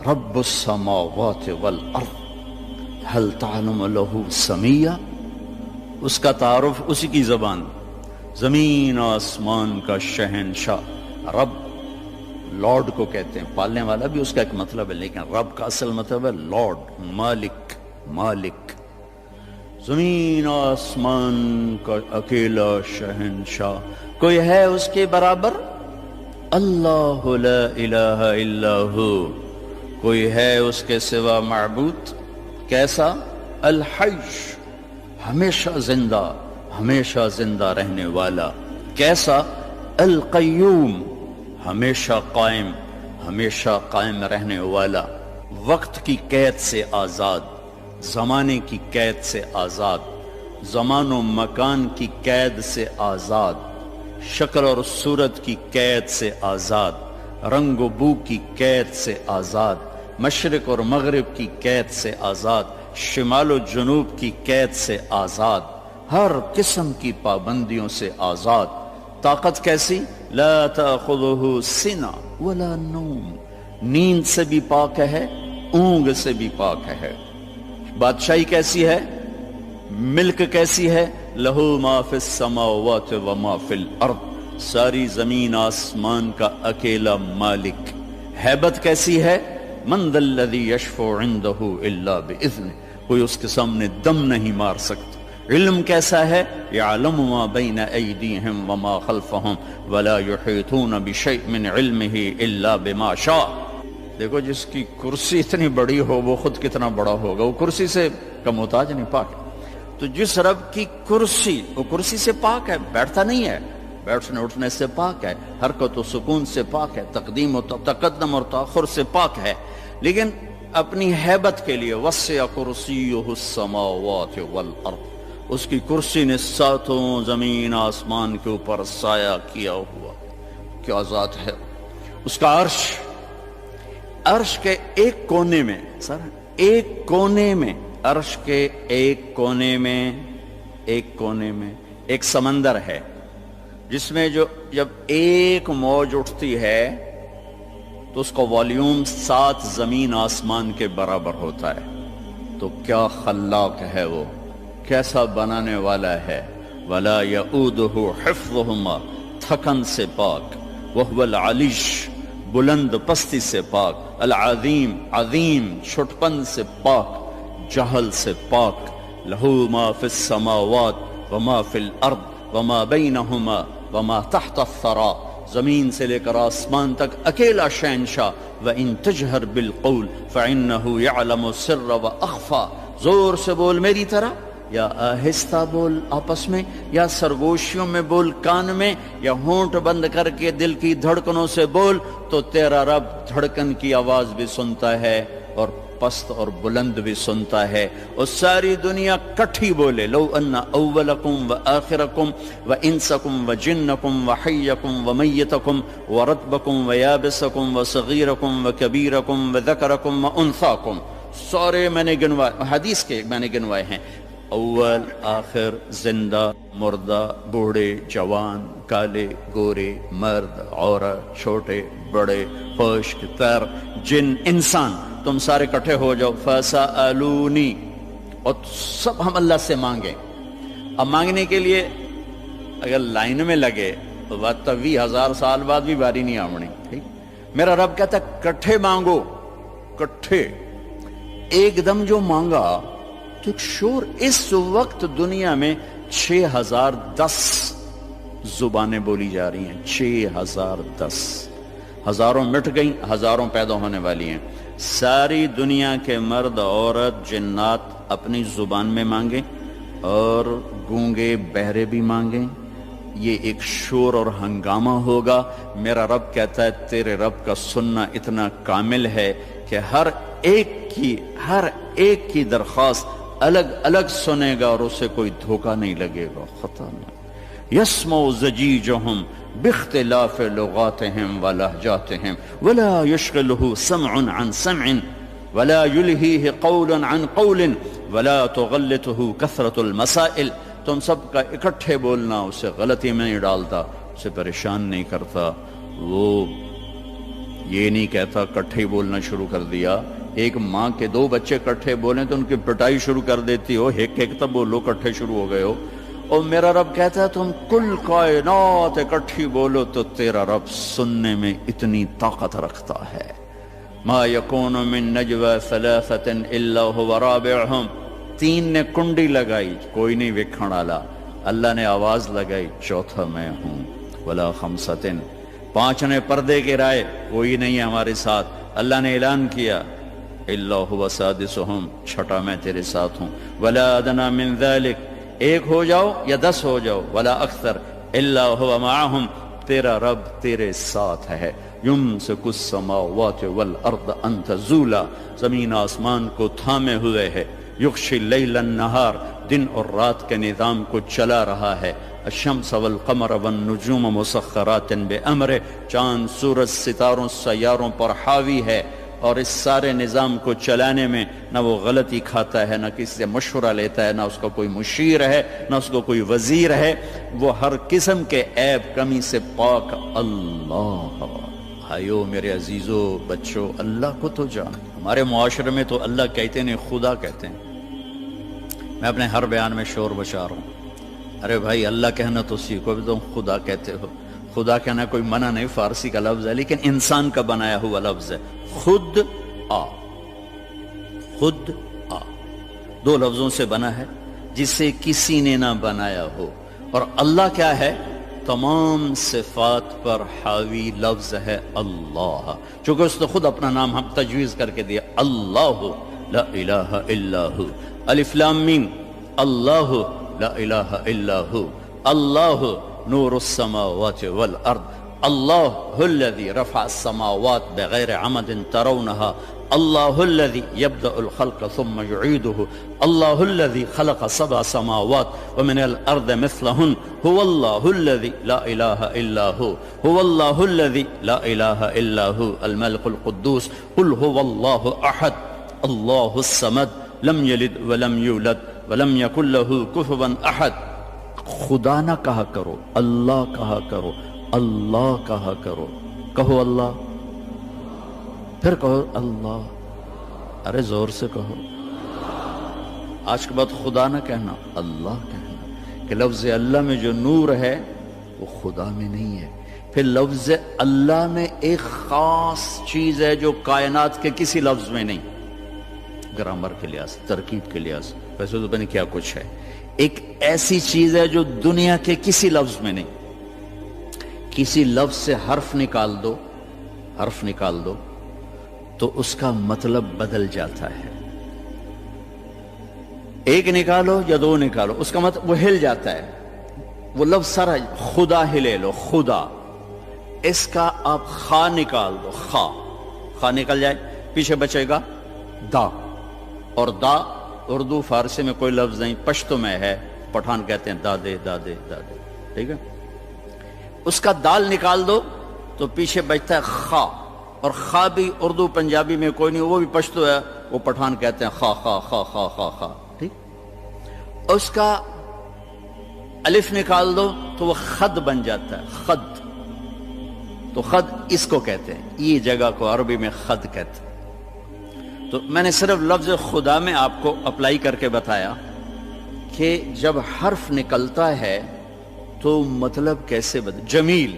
رب السماوات والارض هل تعلم له سمیہ، اس کا تعارف اسی کی زبان، زمین آسمان کا شہنشاہ۔ رب لارڈ کو کہتے ہیں، پالنے والا بھی اس کا ایک مطلب ہے، لیکن رب کا اصل مطلب ہے لارڈ، مالک، مالک۔ زمین آسمان کا اکیلا شہنشاہ، کوئی ہے اس کے برابر؟ اللہ لا الہ الا ہو، کوئی ہے اس کے سوا معبود؟ کیسا؟ الحی، ہمیشہ زندہ، ہمیشہ زندہ رہنے والا۔ کیسا؟ القیوم، ہمیشہ قائم، ہمیشہ قائم رہنے والا، وقت کی قید سے آزاد، زمانے کی قید سے آزاد، زمان و مکان کی قید سے آزاد، شکل اور صورت کی قید سے آزاد، رنگ و بو کی قید سے آزاد، مشرق اور مغرب کی قید سے آزاد، شمال و جنوب کی قید سے آزاد، ہر قسم کی پابندیوں سے آزاد۔ طاقت کیسی؟ لا تأخذہ سنہ ولا نوم، نیند سے بھی پاک ہے، اونگ سے بھی پاک ہے۔ بادشاہی کیسی ہے؟ ملک کیسی ہے؟ لہو ما فی السماوات و ما فی الارض، ساری زمین آسمان کا اکیلا مالک۔ ہیبت کیسی ہے؟ من ذا الذی یشفع عندہ الا باذنہ، کوئی اس کے سامنے دم نہیں مار سکتا۔ علم کیسا ہے؟ یعلم ما بین ایدیہم وما خلفہم ولا یحیطون بشیء من علمہ الا بما شاء۔ دیکھو جس کی کرسی اتنی بڑی ہو وہ خود کتنا بڑا ہوگا، وہ کرسی سے کا محتاج نہیں، پاک ہے۔ تو جس رب کی کرسی، وہ کرسی سے پاک ہے، بیٹھتا نہیں ہے، بیٹھنے اٹھنے سے پاک ہے، حرکت و سکون سے پاک ہے، تقدیم و تقدم اور تاخر سے پاک ہے، لیکن اپنی ہیبت کے لیے وسع کرسیہ السماوات والارض، اس کی کرسی نے ساتوں زمین آسمان کے اوپر سایہ کیا ہوا۔ کیا ذات ہے اس کا! عرش، عرش کے ایک کونے میں، سر ایک کونے میں، عرش کے ایک کونے میں، ایک کونے میں ایک سمندر ہے، جس میں جب ایک موج اٹھتی ہے تو اس کا والیوم 7 زمین آسمان کے برابر ہوتا ہے۔ تو کیا خلاق ہے وہ، کیسا بنانے والا ہے۔ ولا یؤودہ حفظہما، تھکن سے پاک، وہو العلیش، بلند پستی سے پاک، العظیم، عظیم، چھٹپن سے پاک، جہل سے پاک۔ لہو ما فی السماوات وما فی الارض وما بینہما وما تحت الثری، زمین سے لے کر آسمان تک اکیلا شہنشاہ۔ وَإِن تَجْهَرْ بِالْقَوْلِ فَإِنَّهُ يَعْلَمُ السِّرَّ وَأَخْفَى، زور سے بول میری طرح، یا آہستہ بول آپس میں، یا سرگوشیوں میں بول کان میں، یا ہونٹ بند کر کے دل کی دھڑکنوں سے بول، تو تیرا رب دھڑکن کی آواز بھی سنتا ہے اور پست اور بلند بھی سنتا ہے۔ اور ساری دنیا کٹھی بولے، لو ان اولکم و آخرکم و انسکم و جنکم و حیکم و میتکم و رتبکم و یابسکم و صغیرکم و کبیرکم و ذکرکم و انثاکم، سارے میں نے گنوائے، حدیث کے میں نے گنوائے ہیں، اول، آخر، زندہ، مردہ، بوڑھے، جوان، کالے، گورے، مرد، عورت، چھوٹے، بڑے، خشک، تر، جن، انسان، تم سارے اکٹھے ہو جاؤ، فَسَأَلُونِي، اور سب ہم اللہ سے مانگیں۔ اب مانگنے کے لیے اگر لائن میں لگے تو بات 20,000 سال بعد بھی باری نہیں آمنی، ٹھیک؟ میرا رب کہتا ہے کٹھے مانگو، کٹھے، ایک دم جو مانگا تو ایک شور۔ اس وقت دنیا میں 6010 زبانیں بولی جا رہی ہیں، 6010، ہزاروں مٹ گئیں، ہزاروں پیدا ہونے والی ہیں۔ ساری دنیا کے مرد، عورت، جنات اپنی زبان میں مانگیں اور گونگے بہرے بھی مانگیں، یہ ایک شور اور ہنگامہ ہوگا۔ میرا رب کہتا ہے تیرے رب کا سننا اتنا کامل ہے کہ ہر ایک کی درخواست الگ الگ سنے گا اور اسے کوئی دھوکہ نہیں لگے گا، خطا نہیں۔ یسمع زجیجہم باختلاف لغاتہم ولہجاتہم ولا یشغلہ سمع عن سمع ولا یلہیہ قول عن قول ولا تغلطہ کثرت المسائل، تم سب کا اکٹھے بولنا اسے غلطی میں نہیں ڈالتا، اسے پریشان نہیں کرتا۔ وہ یہ نہیں کہتا کٹھے بولنا شروع کر دیا. ایک ماں کے دو بچے کٹھے بولیں تو ان کی پٹائی شروع کر دیتی ہو، ایک ایک تب بولو کٹھے شروع ہو گئے ہو. اور میرا رب کہتا ہے تم کل کائنات اکٹھی بولو تو تیرا رب سننے میں اتنی طاقت رکھتا ہے. ما یکون من نجوى ثلاثة الا هو رابعهم. تین نے کنڈی لگائی، کوئی نہیں وکھن والا. اللہ نے آواز لگائی، چوتھا میں ہوں. ولا خمسة. پانچ نے پردے گرائے، کوئی نہیں ہے ہمارے ساتھ. اللہ نے اعلان کیا الا هو سادسهم. چھٹا میں تیرے ساتھ ہوں. ولا ادنى من ذلك. ایک ہو جاؤ یا 10 ہو جاؤ. ولا اکثر الا هو معهم. تیرا رب تیرے ساتھ ہے. یمسک السماوات والارض ان تزولا. زمین آسمان کو تھامے ہوئے ہے. یغشی اللیل النہار. دن اور رات کے نظام کو چلا رہا ہے. الشمس والقمر والنجوم مسخرات بامرہ. چاند سورج ستاروں سیاروں پر حاوی ہے، اور اس سارے نظام کو چلانے میں نہ وہ غلطی کھاتا ہے، نہ کسی سے مشورہ لیتا ہے، نہ اس کا کوئی مشیر ہے، نہ اس کو کوئی وزیر ہے. وہ ہر قسم کے عیب کمی سے پاک اللہ. بھائیو میرے عزیزو بچوں، اللہ کو تو جان. ہمارے معاشرے میں تو اللہ کہتے نہیں، خدا کہتے ہیں. میں اپنے ہر بیان میں شور بچا رہا ہوں، ارے بھائی اللہ کہنا تو سیکھو. بھی تم خدا کہتے ہو. خدا کہنا کوئی منع نہیں، فارسی کا لفظ ہے، لیکن انسان کا بنایا ہوا لفظ ہے. خود آ، خود آ، دو لفظوں سے بنا ہے جسے کسی نے نہ بنایا ہو. اور اللہ کیا ہے؟ تمام صفات پر حاوی لفظ ہے اللہ، چونکہ اس نے خود اپنا نام ہم تجویز کر کے دیا. اللہ لا الہ الا ہو. الف لام میم. اللہ لا الہ الا ہو. اللہ نور السماوات والارض. اللہ الذي رفع السماوات بغیر عمد ترونها. اللہ الذي يبدأ الخلق ثم يعيده. اللہ الذي خلق 7 سماوات ومن الارض مثلهن. هو الله الذي لا اله الا هو. هو الله الذي لا اله الا هو الملك القدوس. قل هو الله احد الله الصمد لم يلد ولم يولد ولم يكن له كفوا احد. خدا نہ کہا کرو، اللہ کہا کرو. اللہ کہا کرو. کہو اللہ، پھر کہو اللہ. ارے زور سے کہو. آج کے بعد خدا نہ کہنا، اللہ کہنا. کہ لفظ اللہ میں جو نور ہے وہ خدا میں نہیں ہے. پھر لفظ اللہ میں ایک خاص چیز ہے جو کائنات کے کسی لفظ میں نہیں. گرامر کے لحاظ، ترکیب کے لحاظ، ویسے تو پتہ کیا کچھ ہے. ایک ایسی چیز ہے جو دنیا کے کسی لفظ میں نہیں. کسی لفظ سے حرف نکال دو، حرف نکال دو تو اس کا مطلب بدل جاتا ہے. ایک نکالو یا دو نکالو، اس کا مطلب وہ ہل جاتا ہے. وہ لفظ سارا خدا ہی لے لو، خدا. اس کا آپ خا نکال دو، خا، خا نکل جائے، پیچھے بچے گا دا. اور دا اردو فارسی میں کوئی لفظ نہیں، پشتو میں ہے. پٹھان کہتے ہیں دادے دادے دادے. ٹھیک ہے. اس کا دال نکال دو تو پیچھے بچتا ہے خا. اور خا بھی اردو پنجابی میں کوئی نہیں، وہ بھی پشتو ہے، وہ پٹھان کہتے ہیں خا خا خا خا خا خا. ٹھیک. اس کا الف نکال دو تو وہ خد بن جاتا ہے، خد. تو خد اس کو کہتے ہیں، یہ جگہ کو عربی میں خد کہتے ہیں. تو میں نے صرف لفظ خدا میں آپ کو اپلائی کر کے بتایا کہ جب حرف نکلتا ہے تو مطلب کیسے بدل. جمیل،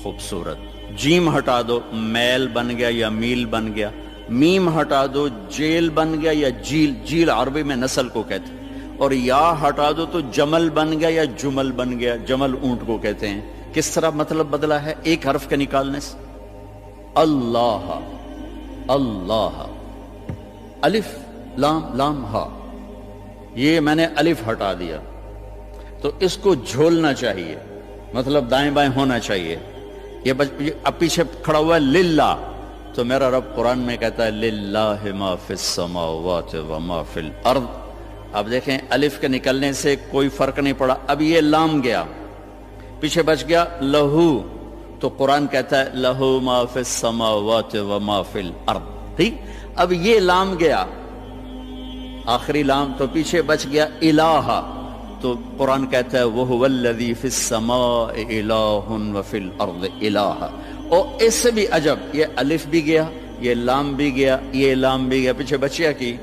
خوبصورت. جیم ہٹا دو، میل بن گیا یا میل بن گیا. میم ہٹا دو، جیل بن گیا یا جیل. جیل عربی میں نسل کو کہتے ہیں. اور یا ہٹا دو تو جمل بن گیا یا جمل بن گیا. جمل اونٹ کو کہتے ہیں. کس طرح مطلب بدلا ہے ایک حرف کے نکالنے سے؟ اللہ، اللہ. الف لام لام ہا، یہ میں نے الف ہٹا دیا تو اس کو جھولنا چاہیے، مطلب دائیں بائیں ہونا چاہیے. یہ اب پیچھے کھڑا ہوا ہے للہ، تو میرا رب قرآن میں کہتا ہے للہ ما فی السماوات و ما فی الارض. اب دیکھیں الف کے نکلنے سے کوئی فرق نہیں پڑا. اب یہ لام گیا، پیچھے بچ گیا لہو، تو قرآن کہتا ہے لہو ما فی السماوات و ما فی الارض. ٹھیک. اب یہ لام گیا، آخری لام، تو پیچھے بچ گیا الہ، تو قرآن کہتا ہے وَهُوَ الَّذِي فِي السَّمَاءِ إِلَٰهٌ وَفِي الْأَرْضِ إِلَٰهٌ. اور اس سے بھی عجب، یہ الف بھی گیا، یہ لام بھی گیا، یہ لام بھی گیا، پیچھے بچیا کی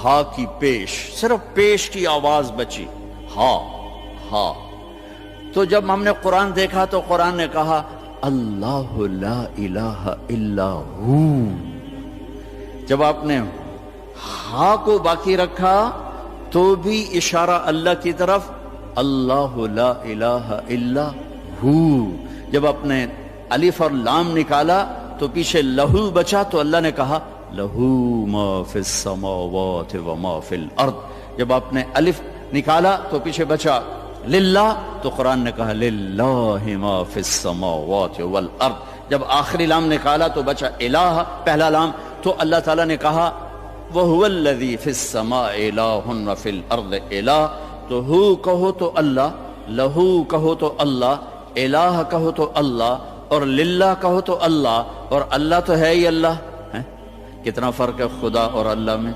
ہا کی پیش، صرف پیش کی آواز بچی، ہا ہا۔ تو جب ہم نے قرآن دیکھا تو قرآن نے کہا اللہ لا الہ الا ہو۔ جب آپ نے ہا کو باقی رکھا تو بھی اشارہ اللہ کی طرف، اللہ لا الہ الا ہو۔ جب آپ نے الف اور لام نکالا تو پیچھے لہو بچا تو اللہ نے کہا لہو ما فی السماوات و ما فی الارض۔ جب آپ نے الف نکالا تو پیچھے بچا للہ تو قرآن نے کہا للہ ما فی السماوات والارض۔ جب آخری لام نکالا تو بچا الہ، پہلا لام، تو اللہ تعالیٰ نے کہا وَهُوَ الَّذِي فِي السَّمَاءِ إِلَٰهٌ وَفِي الْأَرْضِ إِلَٰهٌ۔ تو ہو کہو تو اللہ، لہو کہو تو اللہ، الہ کہو تو اللہ، اور للہ کہو تو اللہ، اور اللہ تو ہے ہی اللہ۔ کتنا فرق ہے خدا اور اللہ میں۔